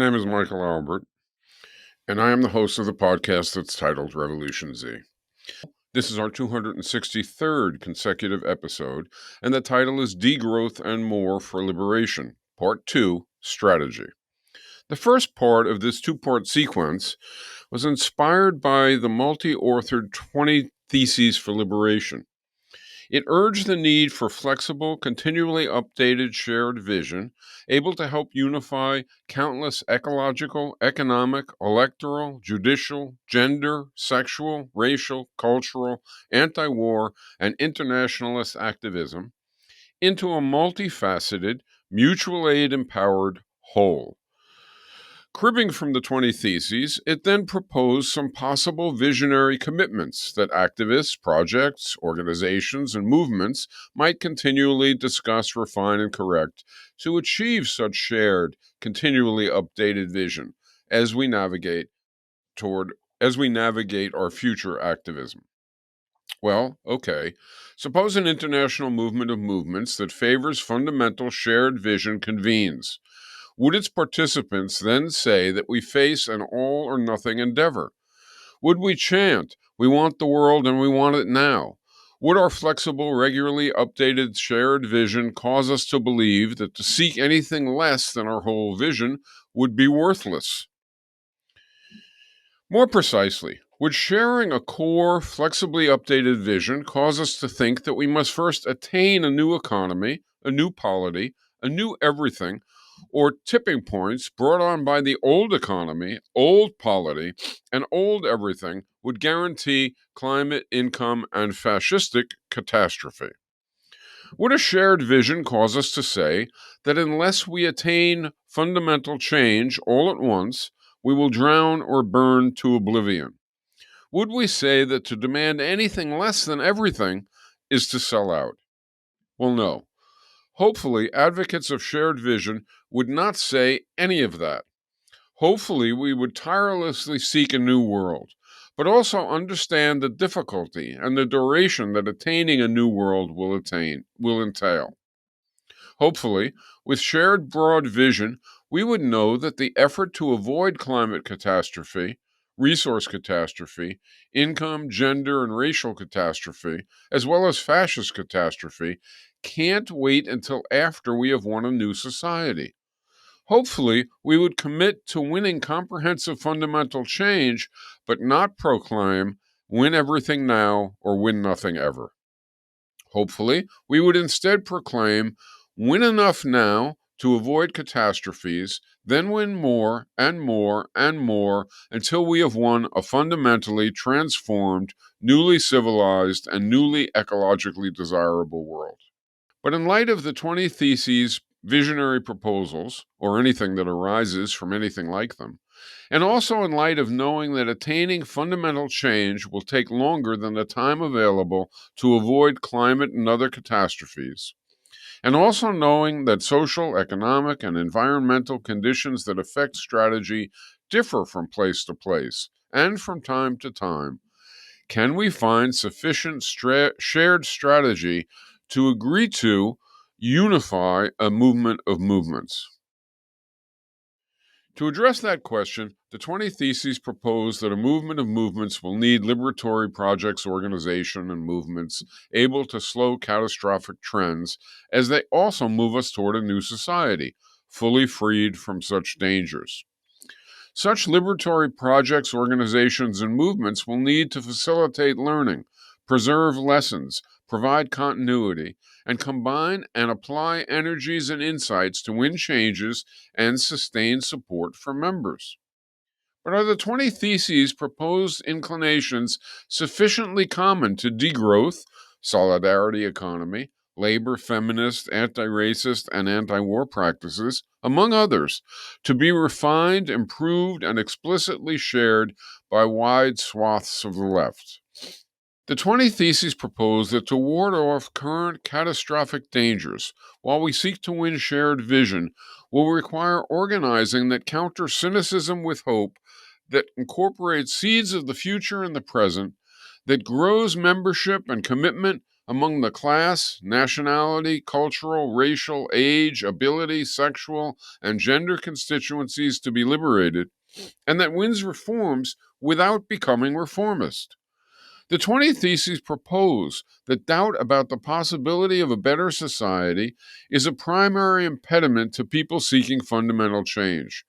name is Michael Albert, and I am the host of the podcast that's titled RevolutionZ. This is our 263rd consecutive episode, and the title is Degrowth and More for Liberation, Part 2, Strategy. The first part of this two-part sequence was inspired by the multi-authored 20 Theses for Liberation. It urged the need for flexible, continually updated shared vision, able to help unify countless ecological, economic, electoral, judicial, gender, sexual, racial, cultural, anti-war, and internationalist activism into a multifaceted, mutual aid-empowered whole. Cribbing from the 20 Theses, it then proposed some possible visionary commitments that activists, projects, organizations, and movements might continually discuss, refine, and correct to achieve such shared, continually updated vision as we navigate our future activism. Well, okay. Suppose an international movement of movements that favors fundamental shared vision convenes. Would its participants then say that we face an all-or-nothing endeavor? Would we chant, "We want the world and we want it now"? Would our flexible, regularly updated shared vision cause us to believe that to seek anything less than our whole vision would be worthless? More precisely, would sharing a core, flexibly updated vision cause us to think that we must first attain a new economy, a new polity, a new everything, or tipping points brought on by the old economy, old polity, and old everything would guarantee climate, income, and fascistic catastrophe? Would a shared vision cause us to say that unless we attain fundamental change all at once, we will drown or burn to oblivion? Would we say that to demand anything less than everything is to sell out? Well, no. Hopefully, advocates of shared vision would not say any of that. Hopefully, we would tirelessly seek a new world, but also understand the difficulty and the duration that attaining a new world will entail. Hopefully, with shared broad vision, we would know that the effort to avoid climate catastrophe, resource catastrophe, income, gender, and racial catastrophe, as well as fascist catastrophe, can't wait until after we have won a new society. Hopefully, we would commit to winning comprehensive fundamental change, but not proclaim, "Win everything now" or "Win nothing ever." Hopefully, we would instead proclaim, "Win enough now to avoid catastrophes, then win more and more and more until we have won a fundamentally transformed, newly civilized, and newly ecologically desirable world." But in light of the 20 Theses visionary proposals, or anything that arises from anything like them, and also in light of knowing that attaining fundamental change will take longer than the time available to avoid climate and other catastrophes, and also knowing that social, economic, and environmental conditions that affect strategy differ from place to place and from time to time, can we find sufficient shared strategy to agree to unify a movement of movements? To address that question, the 20 Theses propose that a movement of movements will need liberatory projects, organization, and movements able to slow catastrophic trends as they also move us toward a new society, fully freed from such dangers. Such liberatory projects, organizations, and movements will need to facilitate learning, preserve lessons, provide continuity, and combine and apply energies and insights to win changes and sustain support for members. But are the 20 Theses proposed inclinations sufficiently common to degrowth, solidarity economy, labor, feminist, anti-racist, and anti-war practices, among others, to be refined, improved, and explicitly shared by wide swaths of the left? The 20 Theses propose that to ward off current catastrophic dangers, while we seek to win shared vision, will require organizing that counters cynicism with hope, that incorporates seeds of the future in the present, that grows membership and commitment among the class, nationality, cultural, racial, age, ability, sexual, and gender constituencies to be liberated, and that wins reforms without becoming reformist. The 20 Theses propose that doubt about the possibility of a better society is a primary impediment to people seeking fundamental change.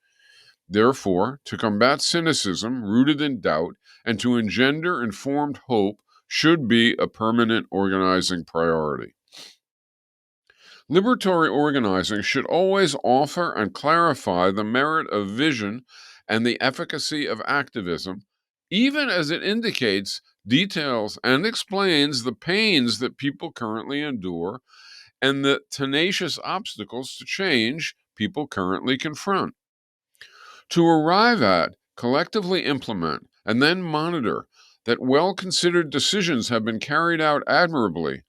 Therefore, to combat cynicism rooted in doubt and to engender informed hope should be a permanent organizing priority. Liberatory organizing should always offer and clarify the merit of vision and the efficacy of activism, even as it indicates, details, and explains the pains that people currently endure and the tenacious obstacles to change people currently confront. To arrive at, collectively implement, and then monitor that well considered decisions have been carried out admirably,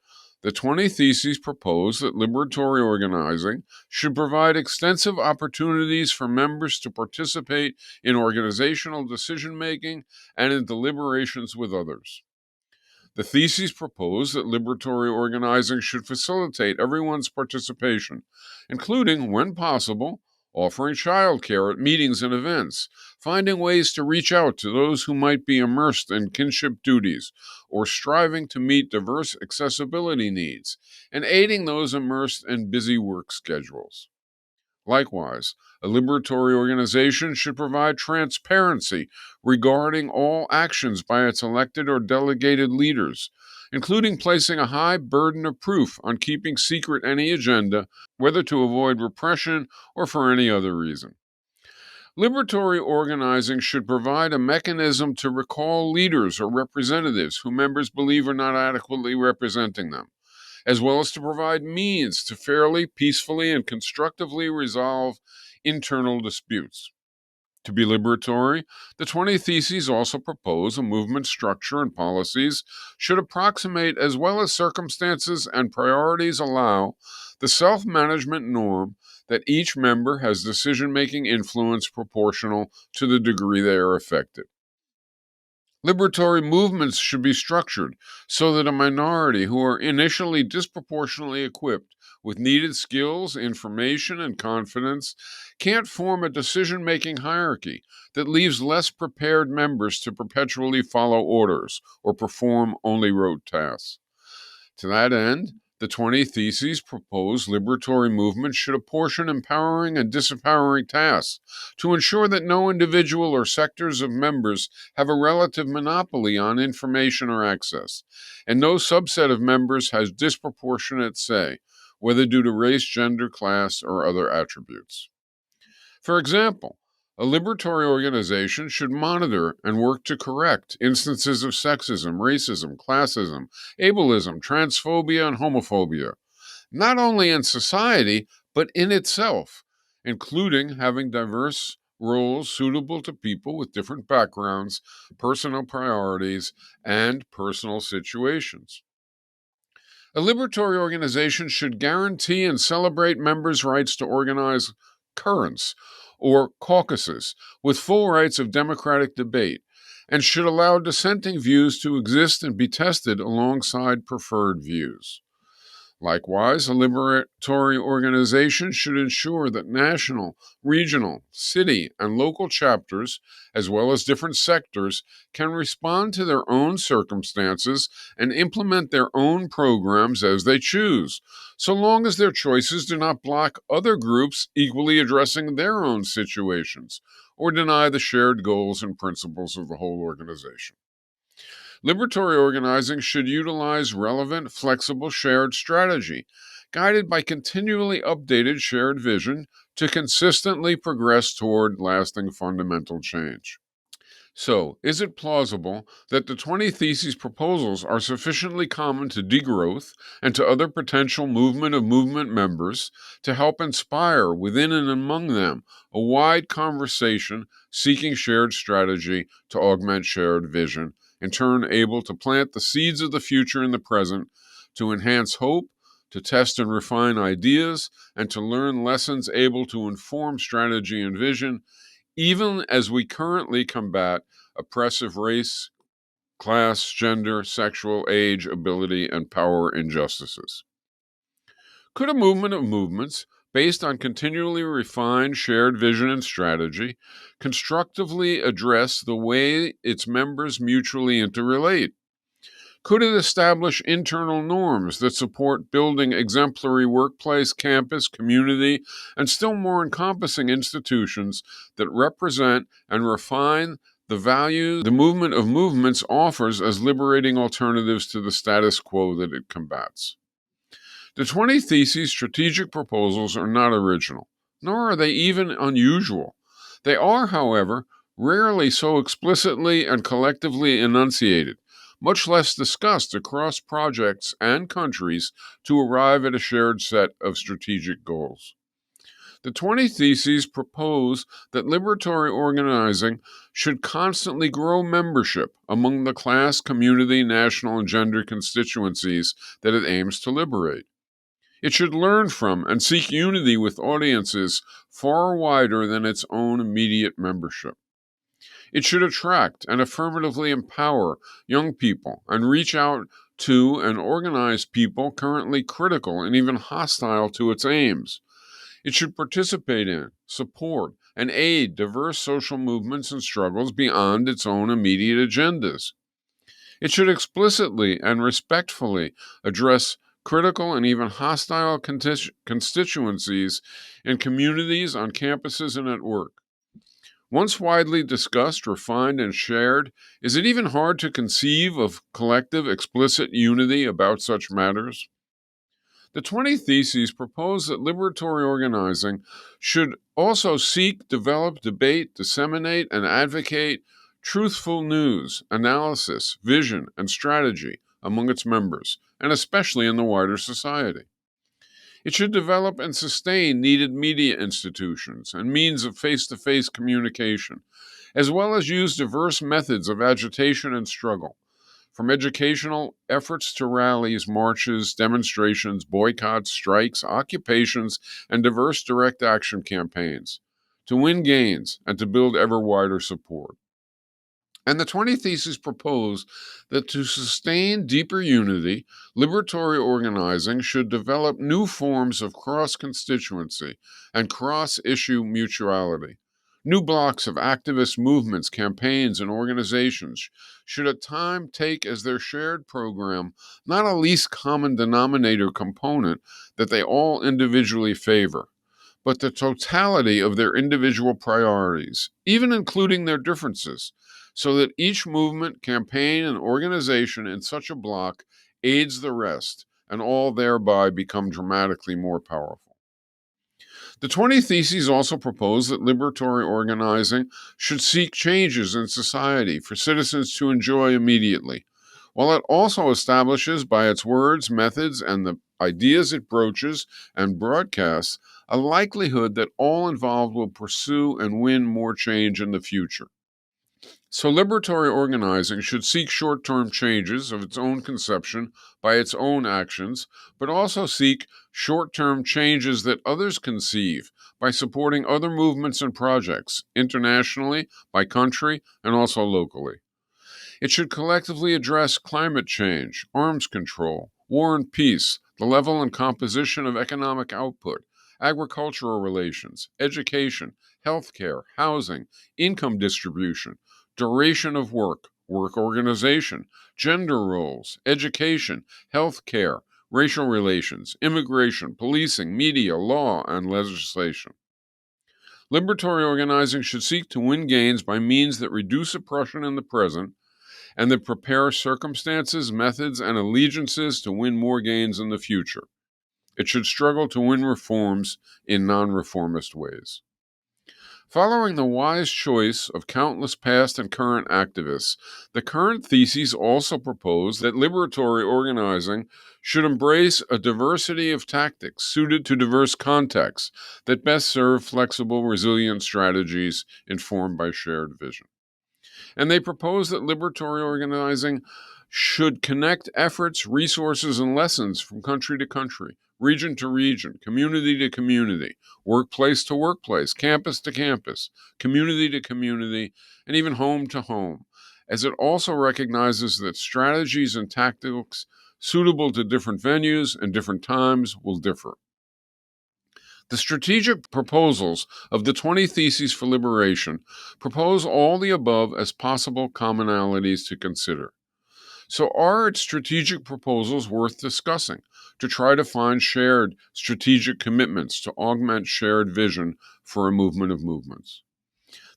the 20 Theses propose that liberatory organizing should provide extensive opportunities for members to participate in organizational decision making and in deliberations with others. The theses propose that liberatory organizing should facilitate everyone's participation, including, when possible, offering childcare at meetings and events, finding ways to reach out to those who might be immersed in kinship duties, or striving to meet diverse accessibility needs, and aiding those immersed in busy work schedules. Likewise, a liberatory organization should provide transparency regarding all actions by its elected or delegated leaders, including placing a high burden of proof on keeping secret any agenda, whether to avoid repression or for any other reason. Liberatory organizing should provide a mechanism to recall leaders or representatives who members believe are not adequately representing them, as well as to provide means to fairly, peacefully, and constructively resolve internal disputes. To be liberatory, the 20 Theses also propose a movement structure and policies should approximate, as well as circumstances and priorities allow, the self management norm that each member has decision making influence proportional to the degree they are affected. Liberatory movements should be structured so that a minority who are initially disproportionately equipped with needed skills, information, and confidence can't form a decision making hierarchy that leaves less prepared members to perpetually follow orders or perform only rote tasks. To that end, the 20 Theses propose liberatory movements should apportion empowering and disempowering tasks to ensure that no individual or sectors of members have a relative monopoly on information or access, and no subset of members has disproportionate say, whether due to race, gender, class, or other attributes. For example, a liberatory organization should monitor and work to correct instances of sexism, racism, classism, ableism, transphobia, and homophobia, not only in society, but in itself, including having diverse roles suitable to people with different backgrounds, personal priorities, and personal situations. A liberatory organization should guarantee and celebrate members' rights to organize currents or caucuses with full rights of democratic debate, and should allow dissenting views to exist and be tested alongside preferred views. Likewise, a liberatory organization should ensure that national, regional, city, and local chapters, as well as different sectors, can respond to their own circumstances and implement their own programs as they choose, so long as their choices do not block other groups equally addressing their own situations or deny the shared goals and principles of the whole organization. Liberatory organizing should utilize relevant, flexible shared strategy, guided by continually updated shared vision to consistently progress toward lasting fundamental change. So, is it plausible that the 20 Theses proposals are sufficiently common to Degrowth and to other potential movement members to help inspire within and among them a wide conversation seeking shared strategy to augment shared vision, in turn able to plant the seeds of the future in the present, to enhance hope, to test and refine ideas, and to learn lessons able to inform strategy and vision, even as we currently combat oppressive race, class, gender, sexual, age, ability, and power injustices. Could a movement of movements, based on continually refined shared vision and strategy, constructively address the way its members mutually interrelate? Could it establish internal norms that support building exemplary workplace, campus, community, and still more encompassing institutions that represent and refine the values the movement of movements offers as liberating alternatives to the status quo that it combats? The 20 Theses strategic proposals are not original, nor are they even unusual. They are, however, rarely so explicitly and collectively enunciated, much less discussed across projects and countries to arrive at a shared set of strategic goals. The 20 Theses propose that liberatory organizing should constantly grow membership among the class, community, national, and gender constituencies that it aims to liberate. It should learn from and seek unity with audiences far wider than its own immediate membership. It should attract and affirmatively empower young people and reach out to and organize people currently critical and even hostile to its aims. It should participate in, support, and aid diverse social movements and struggles beyond its own immediate agendas. It should explicitly and respectfully address critical and even hostile constituencies in communities, on campuses, and at work. Once widely discussed, refined, and shared, is it even hard to conceive of collective, explicit unity about such matters? The 20 Theses propose that liberatory organizing should also seek, develop, debate, disseminate, and advocate truthful news, analysis, vision, and strategy among its members, and especially in the wider society. It should develop and sustain needed media institutions and means of face to face communication, as well as use diverse methods of agitation and struggle, from educational efforts to rallies, marches, demonstrations, boycotts, strikes, occupations, and diverse direct action campaigns, to win gains and to build ever wider support. And the 20 Theses propose that to sustain deeper unity, liberatory organizing should develop new forms of cross constituency and cross issue mutuality. New blocks of activist movements, campaigns, and organizations should at time take as their shared program not a least common denominator component that they all individually favor, but the totality of their individual priorities, even including their differences, so that each movement, campaign, and organization in such a block aids the rest, and all thereby become dramatically more powerful. The 20 Theses also propose that liberatory organizing should seek changes in society for citizens to enjoy immediately, while it also establishes by its words, methods, and the ideas it broaches and broadcasts a likelihood that all involved will pursue and win more change in the future. So, liberatory organizing should seek short term changes of its own conception by its own actions, but also seek short term changes that others conceive by supporting other movements and projects, internationally, by country, and also locally. It should collectively address climate change, arms control, war and peace, the level and composition of economic output, agricultural relations, education, healthcare, housing, income distribution, duration of work, work organization, gender roles, education, healthcare, racial relations, immigration, policing, media, law, and legislation. Liberatory organizing should seek to win gains by means that reduce oppression in the present and that prepare circumstances, methods, and allegiances to win more gains in the future. It should struggle to win reforms in non reformist ways. Following the wise choice of countless past and current activists, the current theses also propose that liberatory organizing should embrace a diversity of tactics suited to diverse contexts that best serve flexible, resilient strategies informed by shared vision. And they propose that liberatory organizing should connect efforts, resources, and lessons from country to country, region to region, community to community, workplace to workplace, campus to campus, community to community, and even home to home, as it also recognizes that strategies and tactics suitable to different venues and different times will differ. The strategic proposals of the 20 Theses for Liberation propose all the above as possible commonalities to consider. So, are its strategic proposals worth discussing to try to find shared strategic commitments to augment shared vision for a movement of movements?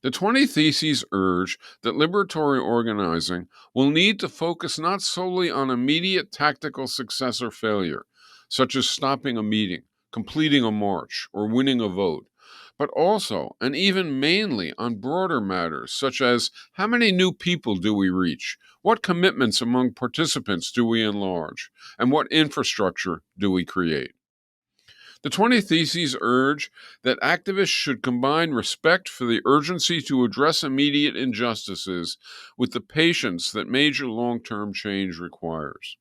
The 20 Theses urge that liberatory organizing will need to focus not solely on immediate tactical success or failure, such as stopping a meeting, completing a march, or winning a vote, but also, and even mainly, on broader matters such as how many new people do we reach, what commitments among participants do we enlarge, and what infrastructure do we create. The 20 Theses urge that activists should combine respect for the urgency to address immediate injustices with the patience that major long-term change requires.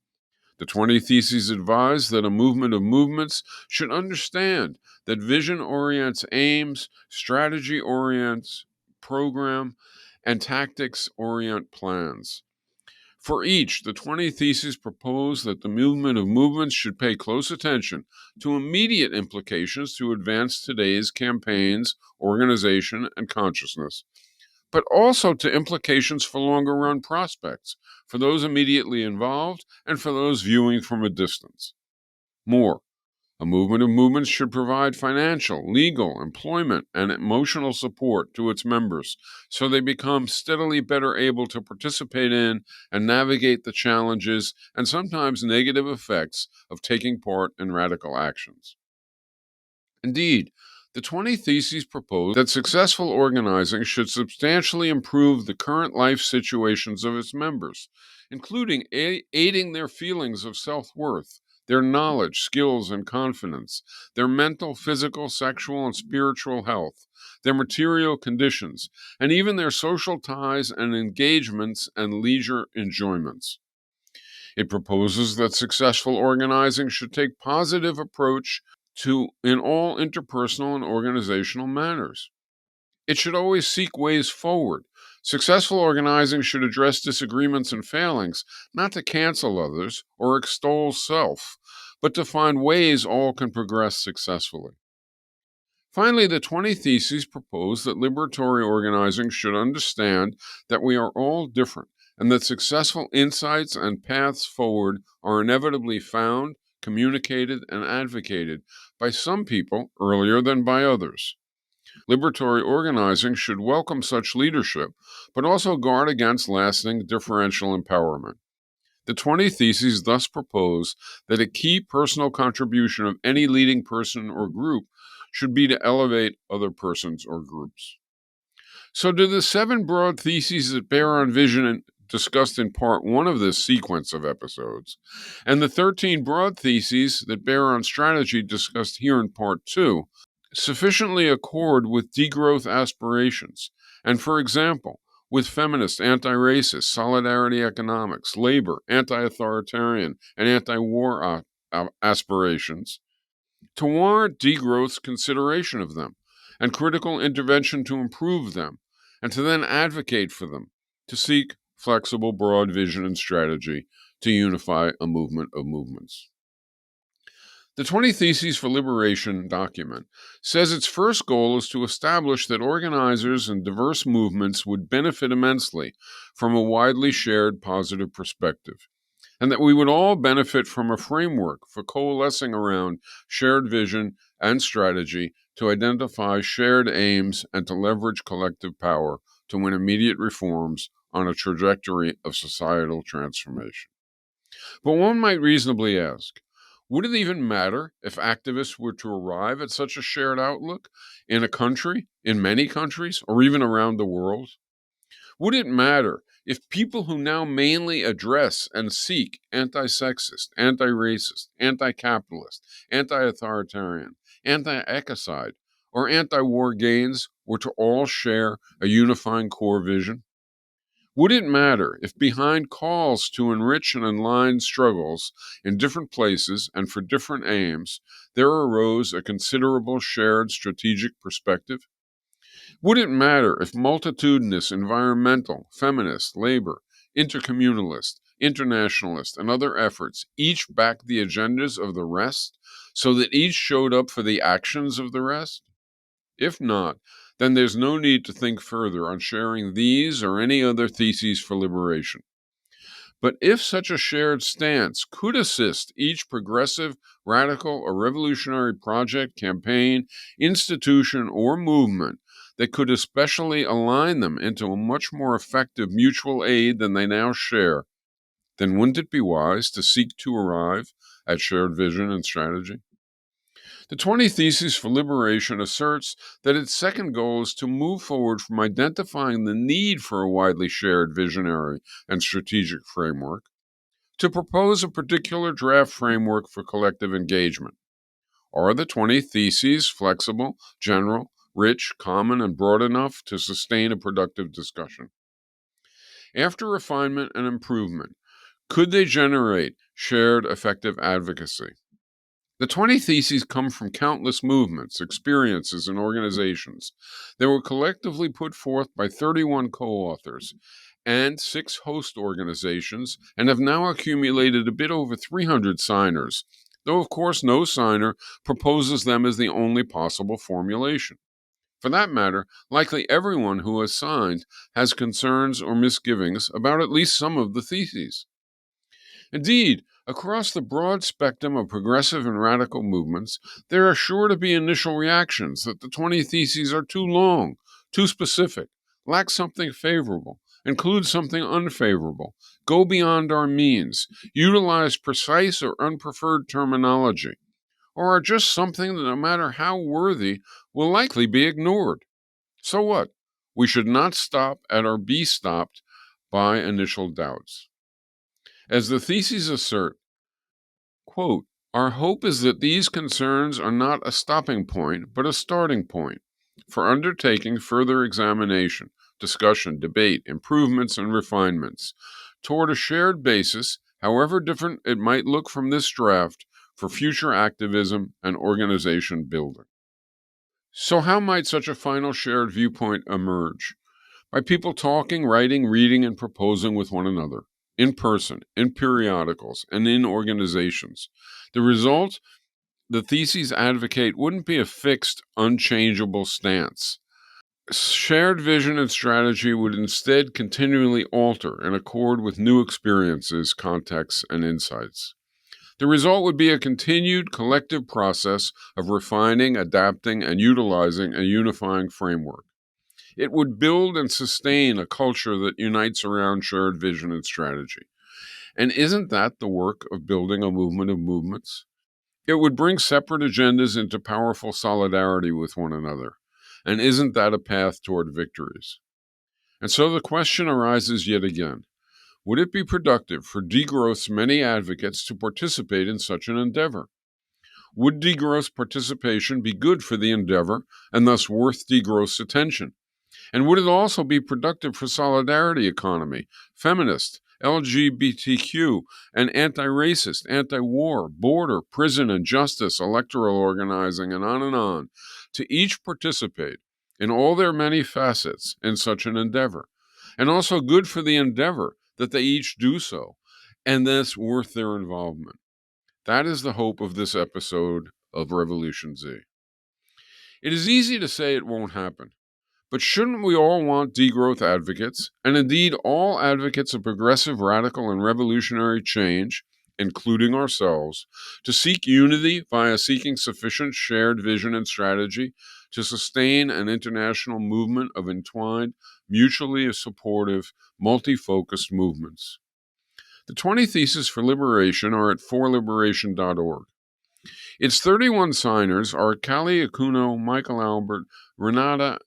The 20 Theses advise that a movement of movements should understand that vision orients aims, strategy orients program, and tactics orient plans. For each, the 20 Theses propose that the movement of movements should pay close attention to immediate implications to advance today's campaigns, organization, and consciousness, but also to implications for longer run prospects, for those immediately involved and for those viewing from a distance. More, a movement of movements should provide financial, legal, employment, and emotional support to its members so they become steadily better able to participate in and navigate the challenges and sometimes negative effects of taking part in radical actions. Indeed, the 20 Theses propose that successful organizing should substantially improve the current life situations of its members, including aiding their feelings of self-worth, their knowledge, skills, and confidence, their mental, physical, sexual, and spiritual health, their material conditions, and even their social ties and engagements and leisure enjoyments. It proposes that successful organizing should take positive approach to in all interpersonal and organizational manners. It should always seek ways forward. Successful organizing should address disagreements and failings, not to cancel others or extol self, but to find ways all can progress successfully. Finally, the 20 Theses propose that liberatory organizing should understand that we are all different and that successful insights and paths forward are inevitably found, communicated, and advocated by some people earlier than by others. Liberatory organizing should welcome such leadership, but also guard against lasting differential empowerment. The 20 Theses thus propose that a key personal contribution of any leading person or group should be to elevate other persons or groups. So, do the 7 broad theses that bear on vision discussed in part 1 of this sequence of episodes, and the 13 broad theses that bear on strategy discussed here in part 2, sufficiently accord with degrowth aspirations, and, for example, with feminist, anti-racist, solidarity economics, labor, anti-authoritarian, and anti-war aspirations, to warrant degrowth's consideration of them and critical intervention to improve them, and to then advocate for them, to seek flexible, broad vision and strategy to unify a movement of movements. The 20 Theses for Liberation document says its first goal is to establish that organizers and diverse movements would benefit immensely from a widely shared positive perspective, and that we would all benefit from a framework for coalescing around shared vision and strategy to identify shared aims and to leverage collective power to win immediate reforms on a trajectory of societal transformation. But one might reasonably ask, would it even matter if activists were to arrive at such a shared outlook in a country, in many countries, or even around the world? Would it matter if people who now mainly address and seek anti-sexist, anti-racist, anti-capitalist, anti-authoritarian, anti-ecocide, or anti-war gains were to all share a unifying core vision? Would it matter if behind calls to enrich and align struggles in different places and for different aims, there arose a considerable shared strategic perspective? Would it matter if multitudinous environmental, feminist, labor, intercommunalist, internationalist, and other efforts each backed the agendas of the rest so that each showed up for the actions of the rest? If not, then there's no need to think further on sharing these or any other theses for liberation. But if such a shared stance could assist each progressive, radical, or revolutionary project, campaign, institution, or movement that could especially align them into a much more effective mutual aid than they now share, then wouldn't it be wise to seek to arrive at shared vision and strategy? The 20 Theses for Liberation asserts that its second goal is to move forward from identifying the need for a widely shared visionary and strategic framework to propose a particular draft framework for collective engagement. Are the 20 Theses flexible, general, rich, common, and broad enough to sustain a productive discussion? After refinement and improvement, could they generate shared effective advocacy? The 20 Theses come from countless movements, experiences, and organizations that were collectively put forth by 31 co-authors and 6 host organizations and have now accumulated a bit over 300 signers, though of course no signer proposes them as the only possible formulation. For that matter, likely everyone who has signed has concerns or misgivings about at least some of the theses. Indeed, across the broad spectrum of progressive and radical movements, there are sure to be initial reactions that the 20 Theses are too long, too specific, lack something favorable, include something unfavorable, go beyond our means, utilize precise or unpreferred terminology, or are just something that, no matter how worthy, will likely be ignored. So what? We should not stop at or be stopped by initial doubts. As the theses assert, quote, our hope is that these concerns are not a stopping point, but a starting point for undertaking further examination, discussion, debate, improvements, and refinements toward a shared basis, however different it might look from this draft, for future activism and organization building. So how might such a final shared viewpoint emerge? By people talking, writing, reading, and proposing with one another, in person, in periodicals, and in organizations. The result, the theses advocate, wouldn't be a fixed, unchangeable stance. Shared vision and strategy would instead continually alter in accord with new experiences, contexts, and insights. The result would be a continued collective process of refining, adapting, and utilizing a unifying framework. It would build and sustain a culture that unites around shared vision and strategy. And isn't that the work of building a movement of movements? It would bring separate agendas into powerful solidarity with one another. And isn't that a path toward victories? And so the question arises yet again. Would it be productive for Degrowth's many advocates to participate in such an endeavor? Would Degrowth's participation be good for the endeavor and thus worth Degrowth's attention? And would it also be productive for solidarity economy, feminist, LGBTQ, and anti-racist, anti-war, border, prison and justice, electoral organizing, and on, to each participate in all their many facets in such an endeavor? And also good for the endeavor that they each do so, and thus worth their involvement. That is the hope of this episode of Revolution Z. It is easy to say it won't happen. But shouldn't we all want degrowth advocates, and indeed all advocates of progressive, radical, and revolutionary change, including ourselves, to seek unity via seeking sufficient shared vision and strategy to sustain an international movement of entwined, mutually supportive, multi-focused movements? The 20 Theses for Liberation are at forliberation.org. Its 31 signers are Callie Akuno, Michael Albert, Renata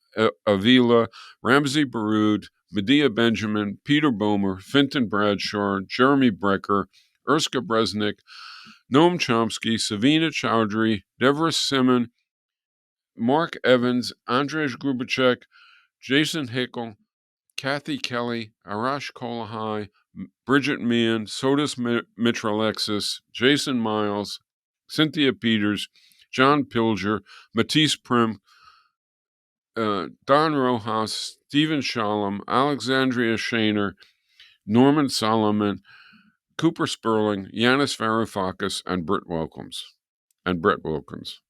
Avila, Ramsey Baroud, Medea Benjamin, Peter Bomer, Fintan Bradshaw, Jeremy Brecker, Erska Bresnik, Noam Chomsky, Savina Chowdhury, Deborah Simon, Mark Evans, Andrzej Grubacek, Jason Hickel, Kathy Kelly, Arash Kolahai, Bridget Meehan, Sotis Mitralexis, Jason Miles, Cynthia Peters, John Pilger, Matisse Prim, Don Rojas, Stephen Shalom, Alexandria Shaner, Norman Solomon, Cooper Sperling, Yanis Varoufakis, and Brett Wilkins.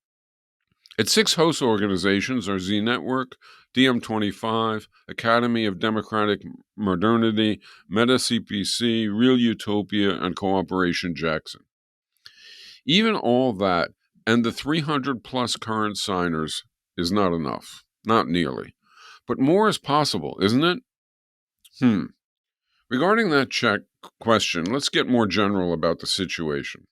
Its 6 host organizations are Z Network, DM25, Academy of Democratic Modernity, Meta CPC, Real Utopia, and Cooperation Jackson. Even all that and the 300 plus current signers is not enough. Not nearly. But more is possible, isn't it? Regarding that question, let's get more general about the situation.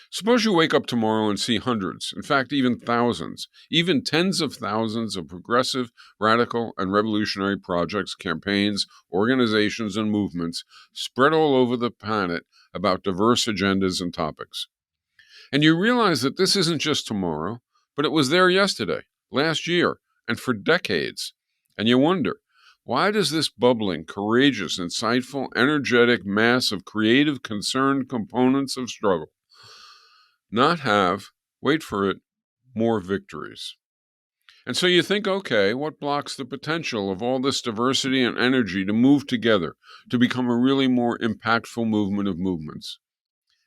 Suppose you wake up tomorrow and see hundreds, in fact, even thousands, even tens of thousands of progressive, radical, and revolutionary projects, campaigns, organizations, and movements spread all over the planet about diverse agendas and topics. And you realize that this isn't just tomorrow, but it was there yesterday, last year, and for decades. And you wonder, why does this bubbling, courageous, insightful, energetic mass of creative, concerned components of struggle not have, wait for it, more victories? And so you think, okay, what blocks the potential of all this diversity and energy to move together, to become a really more impactful movement of movements?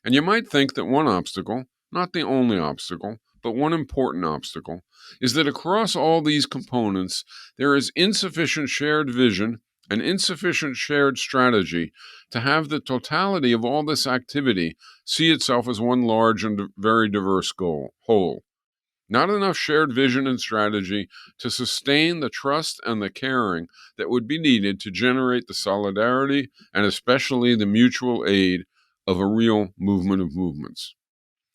And you might think that one obstacle, not the only obstacle, but one important obstacle, is that across all these components, there is insufficient shared vision and insufficient shared strategy to have the totality of all this activity see itself as one large and very diverse whole. Not enough shared vision and strategy to sustain the trust and the caring that would be needed to generate the solidarity and especially the mutual aid of a real movement of movements.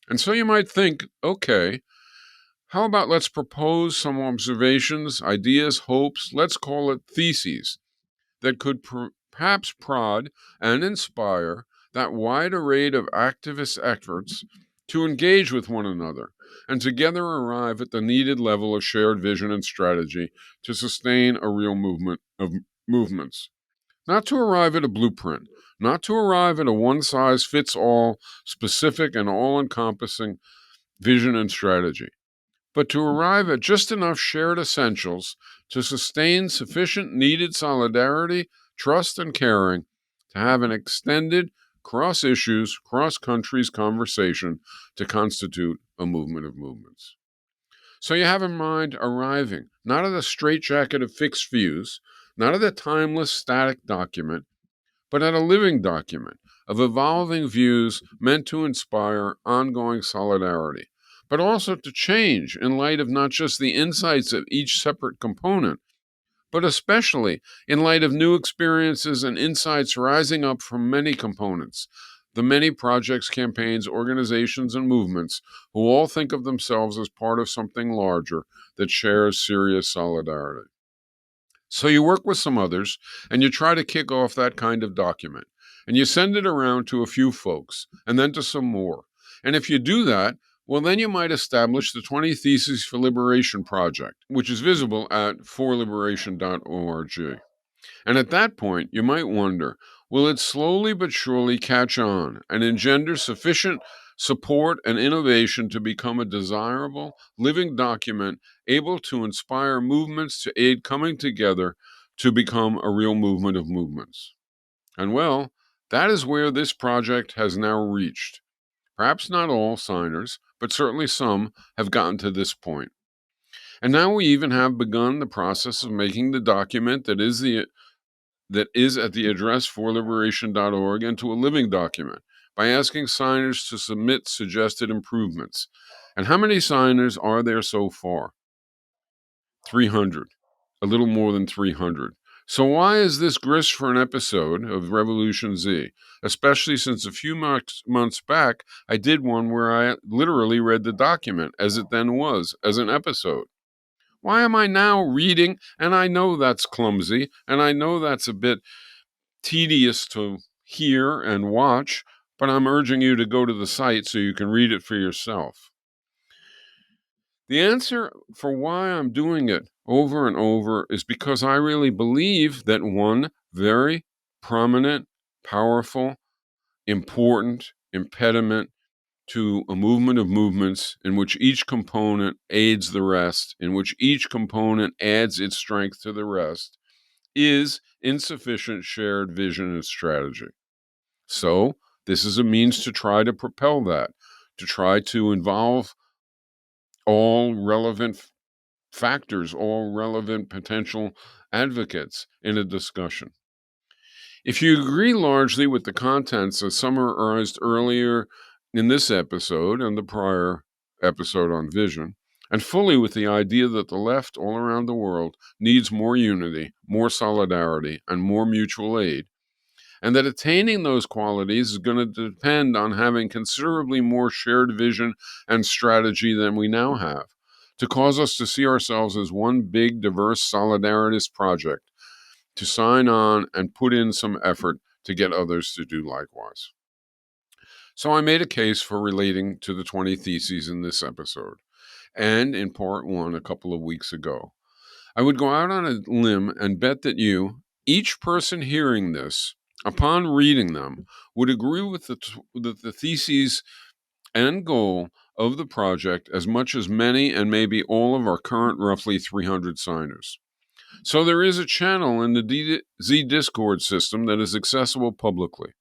And so you might think, okay, how about let's propose some observations, ideas, hopes, let's call it theses, that could perhaps prod and inspire that wide array of activist efforts to engage with one another and together arrive at the needed level of shared vision and strategy to sustain a real movement of movements. Not to arrive at a blueprint, not to arrive at a one-size-fits-all specific and all-encompassing vision and strategy, but to arrive at just enough shared essentials to sustain sufficient needed solidarity, trust, and caring to have an extended, cross-issues, cross-countries conversation to constitute a movement of movements. So you have in mind arriving not at a straitjacket of fixed views, not at a timeless, static document, but at a living document of evolving views meant to inspire ongoing solidarity, but also to change in light of not just the insights of each separate component, but especially in light of new experiences and insights rising up from many components, the many projects, campaigns, organizations, and movements who all think of themselves as part of something larger that shares serious solidarity. So you work with some others, and you try to kick off that kind of document, and you send it around to a few folks, and then to some more. And if you do that, well, then you might establish the 20 Theses for Liberation Project, which is visible at forliberation.org. And at that point, you might wonder, will it slowly but surely catch on and engender sufficient support and innovation to become a desirable, living document able to inspire movements to aid coming together to become a real movement of movements? And well, that is where this project has now reached. Perhaps not all signers, but certainly some have gotten to this point. And now we even have begun the process of making the document that is at the address forliberation.org into a living document by asking signers to submit suggested improvements. And how many signers are there so far? 300, a little more than 300. So why is this grist for an episode of Revolution Z? Especially since a few months back, I did one where I literally read the document as it then was, as an episode. Why am I now reading? And I know that's clumsy, and I know that's a bit tedious to hear and watch, but I'm urging you to go to the site so you can read it for yourself. The answer for why I'm doing it over and over is because I really believe that one very prominent, powerful, important impediment to a movement of movements in which each component aids the rest, in which each component adds its strength to the rest, is insufficient shared vision and strategy. So, this is a means to try to propel that, to try to involve all relevant factors, all relevant potential advocates in a discussion. If you agree largely with the contents as summarized earlier in this episode and the prior episode on vision, and fully with the idea that the left all around the world needs more unity, more solidarity, and more mutual aid, and that attaining those qualities is going to depend on having considerably more shared vision and strategy than we now have, to cause us to see ourselves as one big, diverse, solidaritist project, to sign on and put in some effort to get others to do likewise. So I made a case for relating to the 20 theses in this episode, and in part 1 a couple of weeks ago. I would go out on a limb and bet that you, each person hearing this, upon reading them, would agree with the theses and goal of the project as much as many and maybe all of our current roughly 300 signers. So there is a channel in the Z Discord system that is accessible publicly.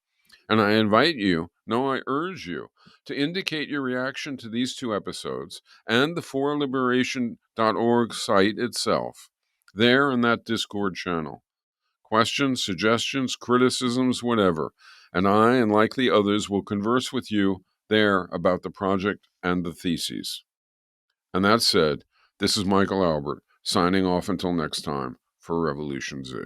And I invite you, no, I urge you, to indicate your reaction to these 2 episodes and the forliberation.org site itself, there in that Discord channel. Questions, suggestions, criticisms, whatever. And I, and likely others, will converse with you there about the project and the theses. And that said, this is Michael Albert, signing off until next time for Revolution Z.